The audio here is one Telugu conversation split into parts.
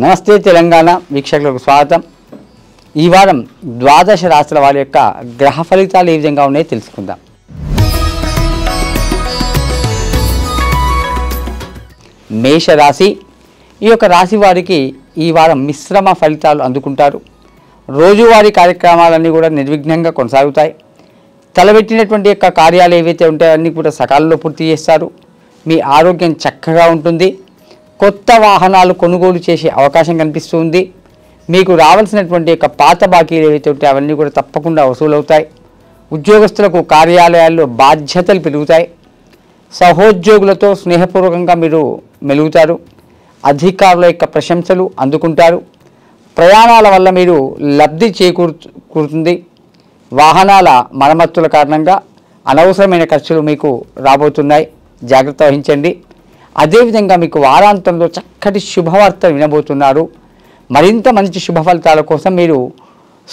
నమస్తే తెలంగాణ వీక్షకులకు స్వాగతం. ఈ వారం ద్వాదశ రాశుల వారి యొక్క గ్రహ ఫలితాలు ఏ విధంగా ఉన్నాయో తెలుసుకుందాం. మేష రాశి. ఈ యొక్క రాశి వారికి ఈ వారం మిశ్రమ ఫలితాలు అందుకుంటారు. రోజువారీ కార్యక్రమాలన్నీ కూడా నిర్విఘ్నంగా కొనసాగుతాయి. తలబెట్టినటువంటి యొక్క కార్యాలు ఏవైతే ఉంటాయో అన్నీ కూడా సకాలంలో పూర్తి చేస్తారు. మీ ఆరోగ్యం చక్కగా ఉంటుంది. కొత్త వాహనాలు కొనుగోలు చేసే అవకాశం కనిపిస్తుంది. మీకు రావాల్సినటువంటి యొక్క పాత బాకీలు ఏవైతే ఉంటాయో అవన్నీ కూడా తప్పకుండా వసూలవుతాయి. ఉద్యోగస్తులకు కార్యాలయాల్లో బాధ్యతలు పెరుగుతాయి. సహోద్యోగులతో స్నేహపూర్వకంగా మీరు మెలుగుతారు. అధికారుల యొక్క ప్రశంసలు అందుకుంటారు. ప్రయాణాల వల్ల మీరు లబ్ధి చేకూరుతుంది. వాహనాల మరమ్మతుల కారణంగా అనవసరమైన ఖర్చులు మీకు రాబోతున్నాయి, జాగ్రత్త వహించండి. అదేవిధంగా మీకు వారాంతంలో చక్కటి శుభవార్త వినబోతున్నారు. మరింత మంచి శుభ ఫలితాల కోసం మీరు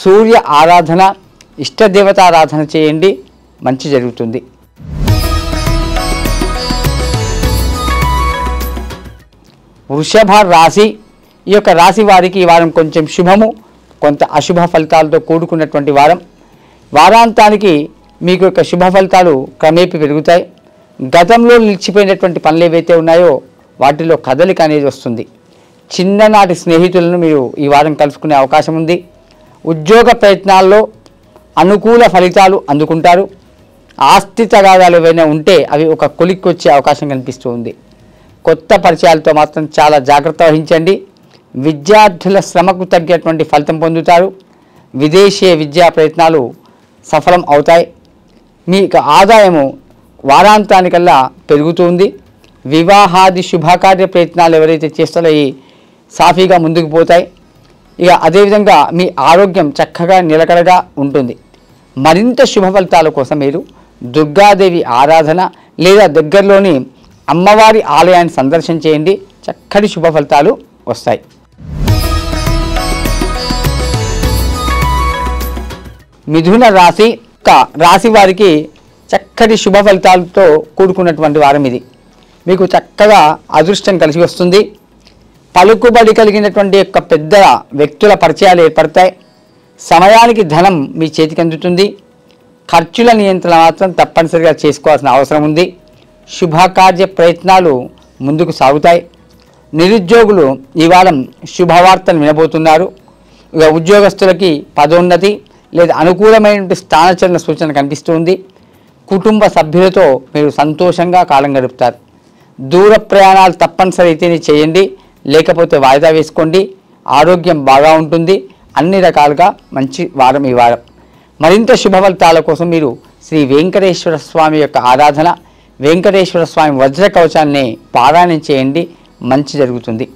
సూర్య ఆరాధన, ఇష్టదేవతారాధన చేయండి, మంచి జరుగుతుంది. వృషభ రాశి. ఈ యొక్క రాశి వారికి ఈ వారం కొంచెం శుభము, కొంత అశుభ ఫలితాలతో కూడుకున్నటువంటి వారం. వారాంతానికి మీకు యొక్క శుభ ఫలితాలు క్రమేపీ పెరుగుతాయి. గతంలో నిలిచిపోయినటువంటి పనులు ఏవైతే ఉన్నాయో వాటిలో కదలిక అనేది వస్తుంది. చిన్ననాటి స్నేహితులను మీరు ఈ వారం కలుసుకునే అవకాశం ఉంది. ఉద్యోగ ప్రయత్నాల్లో అనుకూల ఫలితాలు అందుకుంటారు. ఆస్తి తగాదాలు ఏవైనా ఉంటే అవి ఒక కొలిక్కి వచ్చే అవకాశం కనిపిస్తూ ఉంది. కొత్త పరిచయాలతో మాత్రం చాలా జాగ్రత్త వహించండి. విద్యార్థుల శ్రమకు తగ్గేటువంటి ఫలితం పొందుతారు. విదేశీయ విద్యా ప్రయత్నాలు సఫలం అవుతాయి. మీకు ఆదాయము వారాంతానికల్లా పెరుగుతుంది. వివాహాది శుభకార్య ప్రయత్నాలు ఎవరైతే చేస్తారో అవి సాఫీగా ముందుకు పోతాయి. ఇక అదేవిధంగా మీ ఆరోగ్యం చక్కగా నిలకడగా ఉంటుంది. మరింత శుభ ఫలితాల కోసం మీరు దుర్గాదేవి ఆరాధన లేదా దగ్గరలోని అమ్మవారి ఆలయాన్ని సందర్శన చేయండి, చక్కటి శుభ ఫలితాలు వస్తాయి. మిథున రాశి. రాశి వారికి చక్కటి శుభ ఫలితాలతో కూడుకున్నటువంటి వారం ఇది. మీకు చక్కగా అదృష్టం కలిసి వస్తుంది. పలుకుబడి కలిగినటువంటి యొక్క పెద్ద వ్యక్తుల పరిచయాలు ఏర్పడతాయి. సమయానికి ధనం మీ చేతికి అందుతుంది. ఖర్చుల నియంత్రణ మాత్రం తప్పనిసరిగా చేసుకోవాల్సిన అవసరం ఉంది. శుభకార్య ప్రయత్నాలు ముందుకు సాగుతాయి. నిరుద్యోగులు ఈ వారం శుభవార్తను వినబోతున్నారు. ఇక ఉద్యోగస్తులకి పదోన్నతి లేదా అనుకూలమైనటువంటి స్థానచలన సూచన కనిపిస్తుంది. కుటుంబ సభ్యులతో మీరు సంతోషంగా కాలం గడుపుతారు. దూర ప్రయాణాలు తప్పనిసరి అయితేనే చేయండి, లేకపోతే వాయిదా వేసుకోండి. ఆరోగ్యం బాగా ఉంటుంది. అన్ని రకాలుగా మంచి వారం ఈ వారం. మరింత శుభ ఫలితాల కోసం మీరు శ్రీ వెంకటేశ్వర స్వామి యొక్క ఆరాధన, వెంకటేశ్వర స్వామి వజ్ర కవచాన్ని పారాయణం చేయండి, మంచి జరుగుతుంది.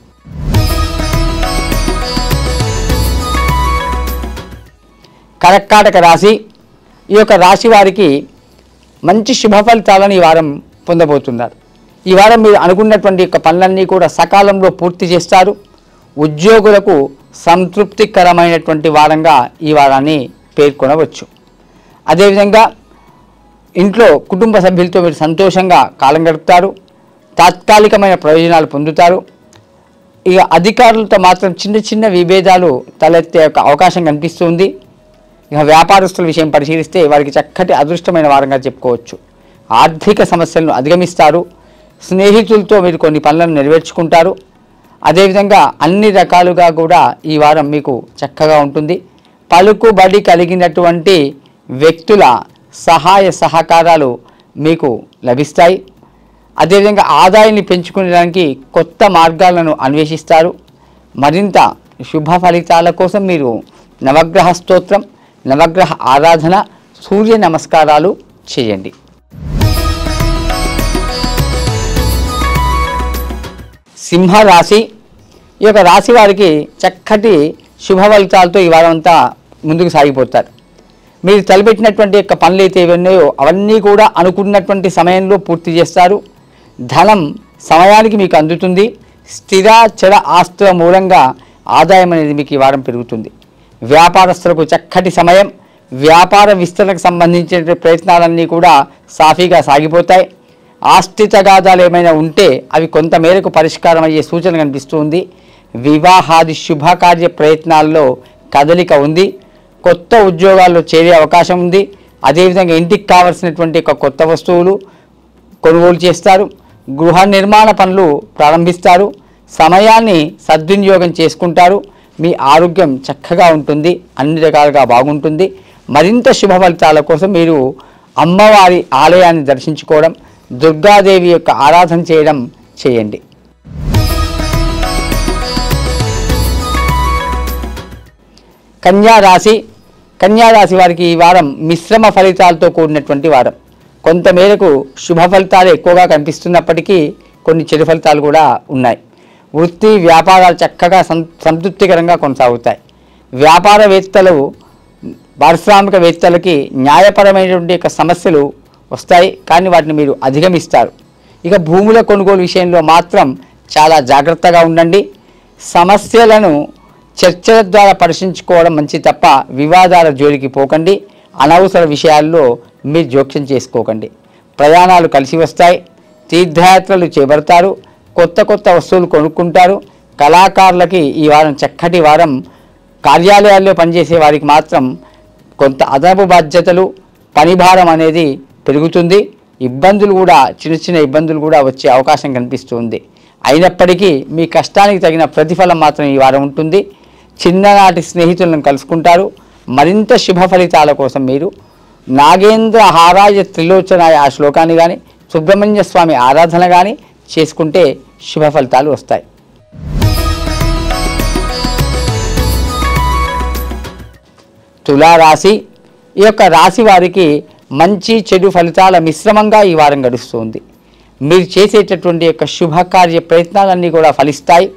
కర్కాటక రాశి. ఈ యొక్క రాశి వారికి మంచి శుభ ఫలితాలను ఈ వారం పొందబోతున్నారు. ఈ వారం మీరు అనుకున్నటువంటి యొక్క పనులన్నీ కూడా సకాలంలో పూర్తి చేస్తారు. ఉద్యోగులకు సంతృప్తికరమైనటువంటి వారంగా ఈ వారాన్ని పేర్కొనవచ్చు. అదేవిధంగా ఇంట్లో కుటుంబ సభ్యులతో మీరు సంతోషంగా కాలం గడుపుతారు. తాత్కాలికమైన ప్రయోజనాలు పొందుతారు. ఇక అధికారులతో మాత్రం చిన్న చిన్న విభేదాలు తలెత్తే యొక్క అవకాశం కనిపిస్తుంది. ఇక వ్యాపారస్తుల విషయం పరిశీలిస్తే వారికి చక్కటి అదృష్టమైన వారంగా చెప్పుకోవచ్చు. ఆర్థిక సమస్యలను అధిగమిస్తారు. స్నేహితులతో మీరు కొన్ని పనులను నెరవేర్చుకుంటారు. అదేవిధంగా అన్ని రకాలుగా కూడా ఈ వారం మీకు చక్కగా ఉంటుంది. పలుకుబడి కలిగినటువంటి వ్యక్తుల సహాయ సహకారాలు మీకు లభిస్తాయి. అదేవిధంగా ఆదాయాన్ని పెంచుకునేదానికి కొత్త మార్గాలను అన్వేషిస్తారు. మరింత శుభ ఫలితాల కోసం మీరు నవగ్రహ స్తోత్రం, నవగ్రహ ఆరాధన, సూర్య నమస్కారాలు చేయండి. సింహరాశి. ఈ యొక్క రాశి వారికి చక్కటి శుభ ఫలితాలతో ఈ వారం అంతా ముందుకు సాగిపోతారు. మీరు తలపెట్టినటువంటి యొక్క పనులు అయితే ఉన్నాయో అవన్నీ కూడా అనుకున్నటువంటి సమయంలో పూర్తి చేస్తారు. ధనం సమయానికి మీకు అందుతుంది. స్థిర చర ఆస్తుల మూలంగా ఆదాయం అనేది మీకు ఈ వారం పెరుగుతుంది. వ్యాపారస్తులకు చక్కటి సమయం. వ్యాపార విస్తరణకు సంబంధించిన ప్రయత్నాలన్నీ కూడా సాఫీగా సాగిపోతాయి. ఆస్తి తగాదాలు ఏమైనా ఉంటే అవి కొంత మేరకు పరిష్కారం అయ్యే సూచన కనిపిస్తుంది. వివాహాది శుభకార్య ప్రయత్నాల్లో కదలిక ఉంది. కొత్త ఉద్యోగాల్లో చేరే అవకాశం ఉంది. అదేవిధంగా ఇంటికి కావలసినటువంటి కొత్త వస్తువులు కొనుగోలు చేస్తారు. గృహ నిర్మాణ పనులు ప్రారంభిస్తారు. సమయాన్ని సద్వినియోగం చేసుకుంటారు. మీ ఆరోగ్యం చక్కగా ఉంటుంది. అన్ని రకాలుగా బాగుంటుంది. మరింత శుభ ఫలితాల కోసం మీరు అమ్మవారి ఆలయాన్ని దర్శించుకోవడం, దుర్గాదేవి యొక్క ఆరాధన చేయడం చేయండి. కన్యా రాశి వారికి ఈ వారం మిశ్రమ ఫలితాలతో కూడినటువంటి వారం. కొంతమేరకు శుభ ఫలితాలు ఎక్కువగా కనిపిస్తున్నప్పటికీ కొన్ని చెడు ఫలితాలు కూడా ఉన్నాయి. వృత్తి వ్యాపారాలు చక్కగా సంతృప్తికరంగా కొనసాగుతాయి. వ్యాపారవేత్తలు పారిశ్రామికవేత్తలకి న్యాయపరమైనటువంటి సమస్యలు వస్తాయి, కానీ వాటిని మీరు అధిగమిస్తారు. ఇక భూముల కొనుగోలు విషయంలో మాత్రం చాలా జాగ్రత్తగా ఉండండి. సమస్యలను చర్చల ద్వారా పరిశీలించుకోవడం మంచి తప్ప వివాదాల జోలికి పోకండి. అనవసర విషయాల్లో మీరు జోక్యం చేసుకోకండి. ప్రయాణాలు కలిసి వస్తాయి. తీర్థయాత్రలు చేపడతారు. కొత్త వస్తువులు కొనుక్కుంటారు. కళాకారులకి ఈ వారం చక్కటి వారం. కార్యాలయాల్లో పనిచేసే వారికి మాత్రం కొంత అదనపు బాధ్యతలు, పనిభారం అనేది పెరుగుతుంది. చిన్న ఇబ్బందులు కూడా వచ్చే అవకాశం కనిపిస్తుంది. అయినప్పటికీ మీ కష్టానికి తగిన ప్రతిఫలం మాత్రం ఈ వారం ఉంటుంది. చిన్ననాటి స్నేహితులను కలుసుకుంటారు. మరింత శుభ ఫలితాల కోసం మీరు నాగేంద్ర హారాయ త్రిలోచనాయ ఆ శ్లోకాన్ని కానీ, సుబ్రహ్మణ్య స్వామి ఆరాధన కానీ చేసుకుంటే శుభ ఫలితాలు వస్తాయి. తులారాశి. ఈ యొక్క రాశి వారికి మంచి చెడు ఫలితాల మిశ్రమంగా ఈ వారం గడుస్తుంది. మీరు చేసేటటువంటి యొక్క శుభకార్య ప్రయత్నాలన్నీ కూడా ఫలిస్తాయి.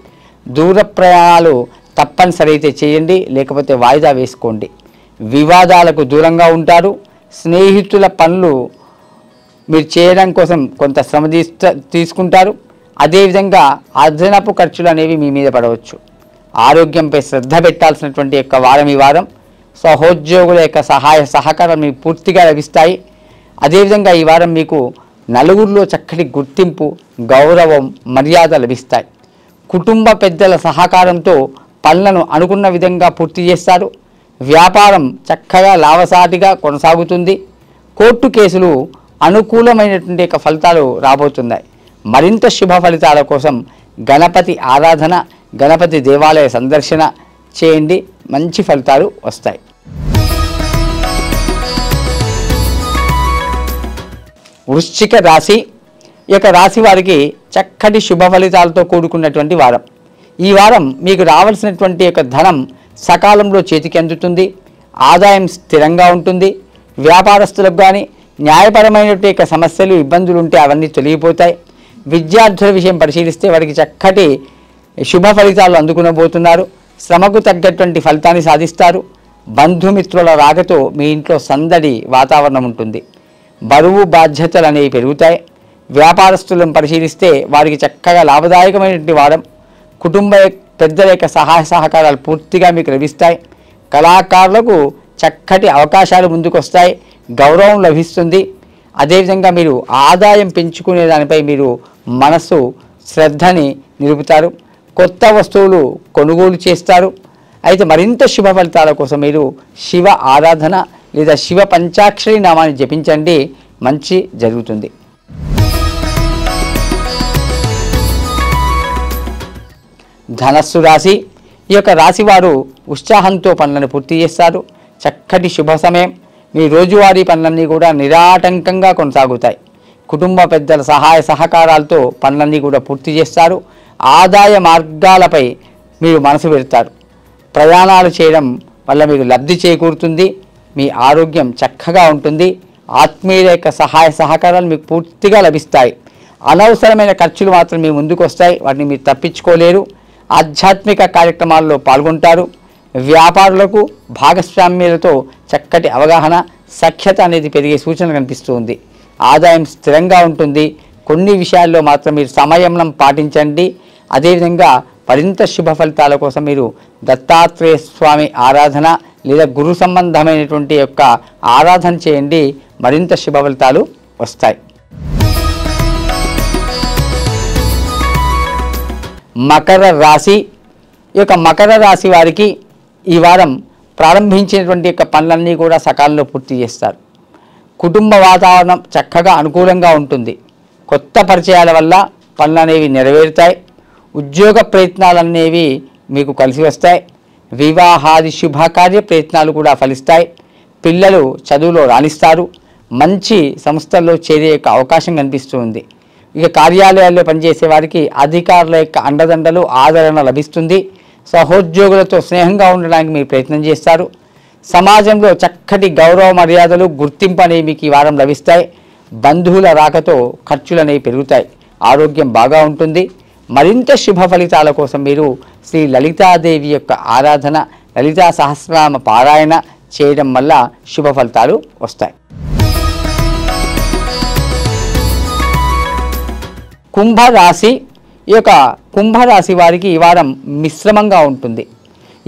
దూర ప్రయాణాలు తప్పనిసరి అయితే చేయండి, లేకపోతే వాయిదా వేసుకోండి. వివాదాలకు దూరంగా ఉంటారు. స్నేహితుల పనులు మీరు చేయడం కోసం కొంత శ్రమ తీసుకుంటారు. అదేవిధంగా అదనపు ఖర్చులు అనేవి మీ మీద పడవచ్చు. ఆరోగ్యంపై శ్రద్ధ పెట్టాల్సినటువంటి యొక్క వారం ఈ వారం. సహోద్యోగుల యొక్క సహాయ సహకారం మీకు పూర్తిగా లభిస్తాయి. అదేవిధంగా ఈ వారం మీకు నలుగురిలో చక్కటి గుర్తింపు, గౌరవం, మర్యాద లభిస్తాయి. కుటుంబ పెద్దల సహకారంతో పనులను అనుకున్న విధంగా పూర్తి చేస్తారు. వ్యాపారం చక్కగా లాభసాటిగా కొనసాగుతుంది. కోర్టు కేసులు అనుకూలమైనటువంటి యొక్క ఫలితాలు రాబోతున్నాయి. మరింత శుభ ఫలితాల కోసం గణపతి ఆరాధన, గణపతి దేవాలయ సందర్శన చేయండి. మంచి ఫలితాలు వస్తాయి. వృశ్చిక రాశి. ఈ యొక్క రాశి వారికి చక్కటి శుభ ఫలితాలతో కూడుకున్నటువంటి వారం. ఈ వారం మీకు రావాల్సినటువంటి యొక్క ధనం సకాలంలో చేతికి అందుతుంది. ఆదాయం స్థిరంగా ఉంటుంది. వ్యాపారస్తులకు కానీ న్యాయపరమైనటువంటి యొక్క సమస్యలు, ఇబ్బందులు ఉంటే అవన్నీ తొలగిపోతాయి. విద్యార్థుల విషయం పరిశీలిస్తే వారికి చక్కటి శుభ ఫలితాలు అందుకునబోతున్నారు. శ్రమకు తగ్గటువంటి ఫలితాన్ని సాధిస్తారు. బంధుమిత్రుల రాకతో మీ ఇంట్లో సందడి వాతావరణం ఉంటుంది. బరువు బాధ్యతలు అనేవి పెరుగుతాయి. వ్యాపారస్తులను పరిశీలిస్తే వారికి చక్కగా లాభదాయకమైనటువంటి వారం. కుటుంబ పెద్దల యొక్క సహాయ సహకారాలు పూర్తిగా మీకు లభిస్తాయి. కళాకారులకు చక్కటి అవకాశాలు ముందుకు వస్తాయి. గౌరవం లభిస్తుంది. అదేవిధంగా మీరు ఆదాయం పెంచుకునే దానిపై మీరు మనసు శ్రద్ధని నిలుపుతారు. కొత్త వస్తువులు కొనుగోలు చేస్తారు. అయితే మరింత శుభ ఫలితాల కోసం మీరు శివ ఆరాధన లేదా శివ పంచాక్షరి నామాన్ని జపించండి. మంచి జరుగుతుంది. ధనస్సు రాశి. ఈ యొక్క రాశి వారు ఉత్సాహంతో పనులను పూర్తి చేస్తారు. చక్కటి శుభ సమయం. మీ రోజువారీ పనులన్నీ కూడా నిరాటంకంగా కొనసాగుతాయి. కుటుంబ పెద్దల సహాయ సహకారాలతో పనులన్నీ కూడా పూర్తి చేస్తారు. ఆదాయ మార్గాలపై మీరు మనసు పెడతారు. ప్రయాణాలు చేయడం వల్ల మీకు లబ్ధి చేకూరుతుంది. మీ ఆరోగ్యం చక్కగా ఉంటుంది. ఆత్మీయుల యొక్క సహాయ సహకారాలు మీకు పూర్తిగా లభిస్తాయి. అనవసరమైన ఖర్చులు మాత్రం మీ ముందుకు వస్తాయి. వాటిని మీరు తప్పించుకోలేరు. ఆధ్యాత్మిక కార్యక్రమాల్లో పాల్గొంటారు. వ్యాపారులకు భాగస్వామ్యులతో చక్కటి అవగాహన, సఖ్యత అనేది పెరిగే సూచన కనిపిస్తుంది. ఆదాయం స్థిరంగా ఉంటుంది. కొన్ని విషయాల్లో మాత్రం మీరు సంయమనం పాటించండి. అదేవిధంగా మరింత శుభ ఫలితాల కోసం మీరు దత్తాత్రేయ స్వామి ఆరాధన లేదా గురు సంబంధమైనటువంటి యొక్క ఆరాధన చేయండి. మరింత శుభ ఫలితాలు వస్తాయి. మకర రాశి. ఈ యొక్క మకర రాశి వారికి ఈ వారం ప్రారంభించినటువంటి యొక్క పనులన్నీ కూడా సకాలంలో పూర్తి చేస్తారు. కుటుంబ వాతావరణం చక్కగా అనుకూలంగా ఉంటుంది. కొత్త పరిచయాల వల్ల పనులు అనేవి నెరవేరుతాయి. ఉద్యోగ ప్రయత్నాలనేవి మీకు కలిసి వస్తాయి. వివాహాది శుభకార్య ప్రయత్నాలు కూడా ఫలిస్తాయి. పిల్లలు చదువులో రాణిస్తారు. మంచి సంస్థల్లో చేరే యొక్క అవకాశం కనిపిస్తుంది. ఇక కార్యాలయాల్లో పనిచేసే వారికి అధికారుల యొక్క అండదండలు ఆదరణ లభిస్తుంది. సహోద్యోగులతో స్నేహంగా ఉండడానికి మీరు ప్రయత్నం చేస్తారు. సమాజంలో చక్కటి గౌరవ మర్యాదలు గుర్తింపు అనేవి మీకు ఈ వారం లభిస్తాయి. బంధువుల రాకతో ఖర్చులు అనేవి పెరుగుతాయి. ఆరోగ్యం బాగా ఉంటుంది. మరింత శుభ ఫలితాల కోసం మీరు శ్రీ లలితాదేవి యొక్క ఆరాధన, లలితా సహస్రనామ పారాయణ చేయడం వల్ల శుభ ఫలితాలు వస్తాయి. కుంభరాశి. ఈ యొక్క కుంభరాశి వారికి ఈ వారం మిశ్రమంగా ఉంటుంది.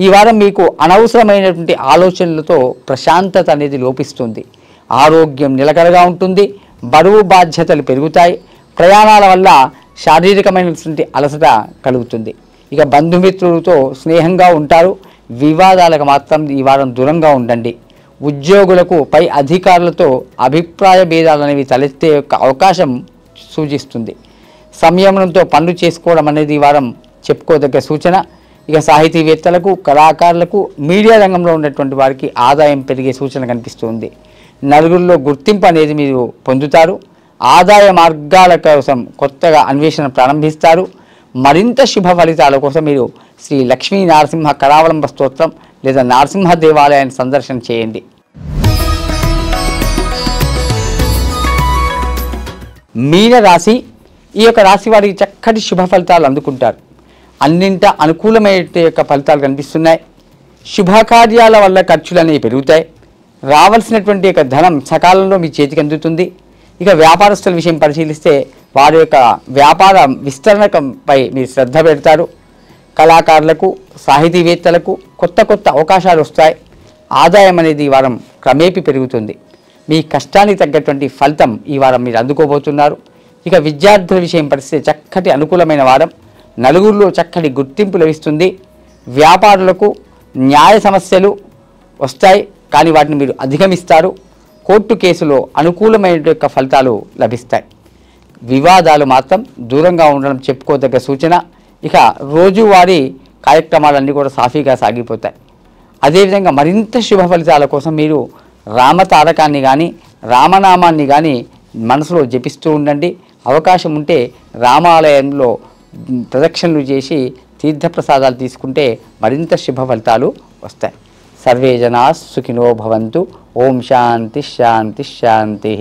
ఈ వారం మీకు అనవసరమైనటువంటి ఆలోచనలతో ప్రశాంతత అనేది లోపిస్తుంది. ఆరోగ్యం నిలకడగా ఉంటుంది. బరువు బాధ్యతలు పెరుగుతాయి. ప్రయాణాల వల్ల శారీరకమైనటువంటి అలసట కలుగుతుంది. ఇక బంధుమిత్రులతో స్నేహంగా ఉంటారు. వివాదాలకు మాత్రం ఈ వారం దూరంగా ఉండండి. ఉద్యోగులకు పై అధికారులతో అభిప్రాయ భేదాలు అనేవి తలెత్తే యొక్క అవకాశం సూచిస్తుంది. సంయమనంతో పనులు చేసుకోవడం అనేది ఈ వారం చెప్పుకోదగ్గ సూచన. ఇక సాహితీవేత్తలకు, కళాకారులకు, మీడియా రంగంలో ఉన్నటువంటి వారికి ఆదాయం పెరిగే సూచన కనిపిస్తుంది. నలుగురిలో గుర్తింపు అనేది మీరు పొందుతారు. ఆదాయ మార్గాల కోసం కొత్తగా అన్వేషణ ప్రారంభిస్తారు. మరింత శుభ ఫలితాల కోసం మీరు శ్రీ లక్ష్మీ నరసింహ కరావలంబ స్తోత్రం లేదా నరసింహ దేవాలయాన్ని సందర్శన చేయండి. మీన రాశి. ఈ యొక్క రాశి వారికి చక్కటి శుభ ఫలితాలు అందుకుంటారు. అన్నింట అనుకూలమైన యొక్క ఫలితాలు కనిపిస్తున్నాయి. శుభకార్యాల వల్ల ఖర్చులు అనేవి పెరుగుతాయి. రావాల్సినటువంటి యొక్క ధనం సకాలంలో మీ చేతికి అందుతుంది. ఇక వ్యాపారస్తుల విషయం పరిశీలిస్తే వారి యొక్క వ్యాపార విస్తరణపై మీరు శ్రద్ధ పెడతారు. కళాకారులకు, సాహితీవేత్తలకు కొత్త కొత్త అవకాశాలు వస్తాయి. ఆదాయం అనేది ఈ వారం క్రమేపీ పెరుగుతుంది. మీ కష్టానికి తగ్గటువంటి ఫలితం ఈ వారం మీరు అందుకోబోతున్నారు. ఇక విద్యార్థుల విషయం పరిస్థితి చక్కటి అనుకూలమైన వారం. నలుగురిలో చక్కటి గుర్తింపు లభిస్తుంది. వ్యాపారులకు న్యాయ సమస్యలు వస్తాయి, కానీ వాటిని మీరు అధిగమిస్తారు. కోర్టు కేసులో అనుకూలమైన యొక్క ఫలితాలు లభిస్తాయి. వివాదాలు మాత్రం దూరంగా ఉండడం చెప్పుకోదగ్గ సూచన. ఇక రోజువారీ కార్యక్రమాలన్నీ కూడా సాఫీగా సాగిపోతాయి. అదేవిధంగా మరింత శుభ ఫలితాల కోసం మీరు రామతారకాన్ని కానీ రామనామాన్ని కానీ మనసులో జపిస్తూ ఉండండి. అవకాశం ఉంటే రామాలయంలో ప్రదక్షిణలు చేసి తీర్థప్రసాదాలు తీసుకుంటే మరింత శుభ ఫలితాలు వస్తాయి. సర్వే జనా సుఖినో భవంతు. ఓం శాంతి శాంతి శాంతి.